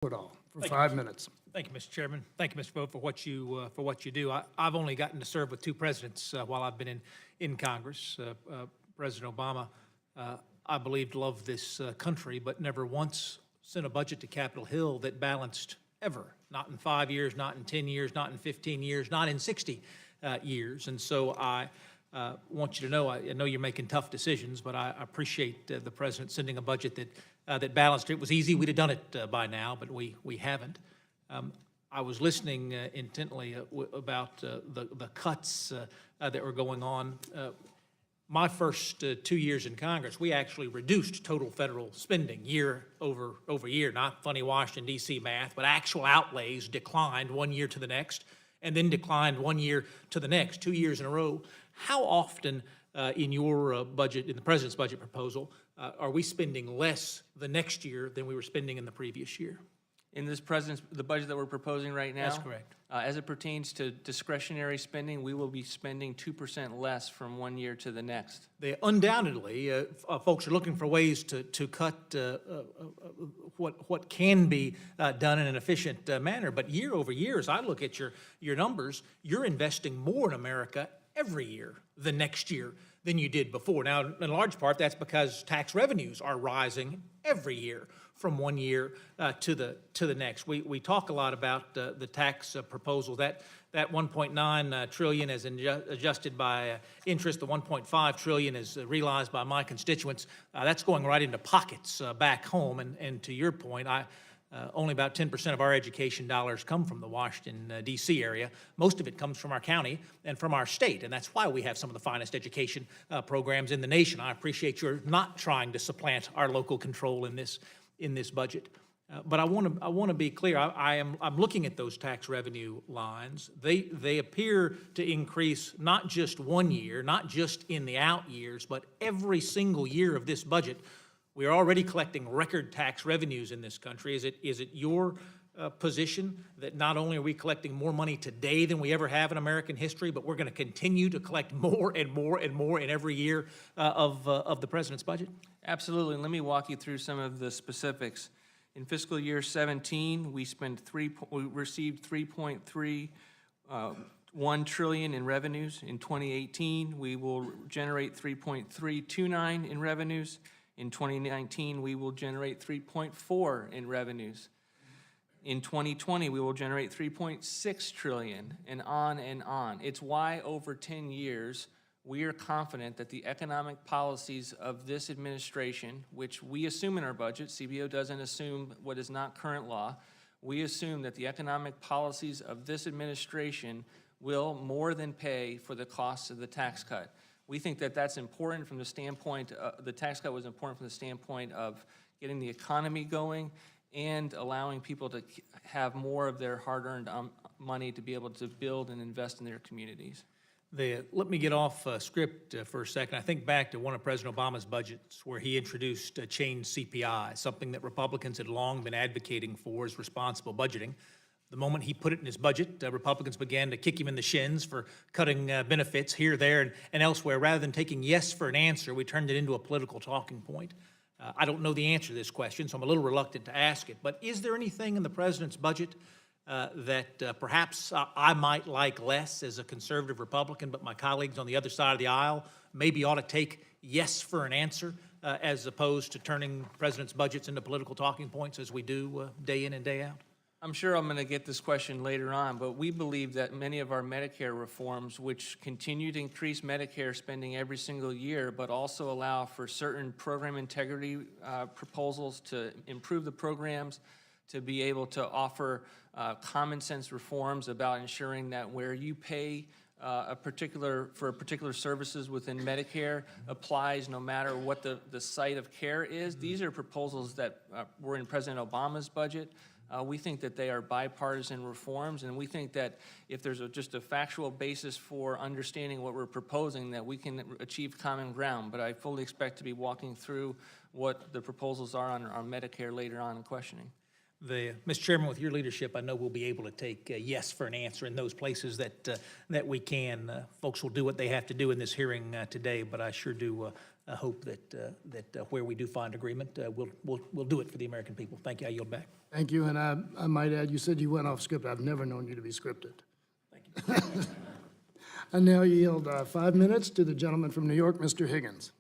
Woodall for Thank 5 minutes. Thank you, Mr. Chairman. Thank you, Mr. Vogt, for what you do. I've only gotten to serve with two presidents while I've been in Congress. President Obama, I believed, loved this country, but never once sent a budget to Capitol Hill that balanced ever. Not in 5 years, not in 10 years, not in 15 years, not in 60 years. And so I want you to know, I know you're making tough decisions, but I appreciate the president sending a budget that balanced. It was easy. We'd have done it by now, but we haven't. I was listening intently about the cuts that were going on. My first 2 years in Congress, we actually reduced total federal spending year over year, not funny Washington, D.C. math, but actual outlays declined 1 year to the next and then declined 1 year to the next, 2 years in a row. How often in your budget, in the president's budget proposal, are we spending less the next year than we were spending in the previous year? In the budget that we're proposing right now? That's correct. As it pertains to discretionary spending, we will be spending 2% less from 1 year to the next. They undoubtedly, folks are looking for ways to cut what can be done in an efficient manner. But year over year, as I look at your numbers, you're investing more in America every year the next year than you did before. Now, in large part, that's because tax revenues are rising every year from 1 year to the next. We talk a lot about the tax proposal. That 1.9 trillion is adjusted by interest. The 1.5 trillion is realized by my constituents. That's going right into pockets back home. And to your point, only about 10% of our education dollars come from the Washington, D.C. area. Most of it comes from our county and from our state, and that's why we have some of the finest education programs in the nation. I appreciate you're not trying to supplant our local control in this budget. But I want to be clear. I'm looking at those tax revenue lines. They appear to increase not just 1 year, not just in the out years, but every single year of this budget. We are already collecting record tax revenues in this country. Is it your position that not only are we collecting more money today than we ever have in American history, but we're going to continue to collect more and more and more in every year of the president's budget? Absolutely. Let me walk you through some of the specifics. In fiscal year 17, we received 3.31 trillion in revenues. In 2018, we will generate 3.329 in revenues. In 2019, we will generate 3.4 in revenues. In 2020, we will generate 3.6 trillion, and on and on. It's why over 10 years, we are confident that the economic policies of this administration, which we assume in our budget, CBO doesn't assume what is not current law, we assume that the economic policies of this administration will more than pay for the costs of the tax cut. We think that that's important from the standpoint, the tax cut was important from the standpoint of getting the economy going and allowing people to have more of their hard-earned money to be able to build and invest in their communities. Let me get off script for a second. I think back to one of President Obama's budgets where he introduced changed CPI, something that Republicans had long been advocating for as responsible budgeting. The moment he put it in his budget, Republicans began to kick him in the shins for cutting benefits here, there, and elsewhere. Rather than taking yes for an answer, we turned it into a political talking point. I don't know the answer to this question, so I'm a little reluctant to ask it. But is there anything in the president's budget that perhaps I might like less as a conservative Republican, but my colleagues on the other side of the aisle maybe ought to take yes for an answer as opposed to turning president's budgets into political talking points as we do day in and day out? I'm sure I'm going to get this question later on, but we believe that many of our Medicare reforms, which continue to increase Medicare spending every single year, but also allow for certain program integrity proposals to improve the programs, to be able to offer common sense reforms about ensuring that where you pay for particular services within Medicare applies no matter what the site of care is. These are proposals that were in President Obama's budget. We think that they are bipartisan reforms, and we think that if there's just a factual basis for understanding what we're proposing, that we can achieve common ground. But I fully expect to be walking through what the proposals are on Medicare later on in questioning. Mr. Chairman, with your leadership, I know we'll be able to take yes for an answer in those places that we can. Folks will do what they have to do in this hearing today, but I sure do hope that where we do find agreement, we'll do it for the American people. Thank you. I yield back. Thank you, and I might add, you said you went off script. I've never known you to be scripted. Thank you. I now yield 5 minutes to the gentleman from New York, Mr. Higgins.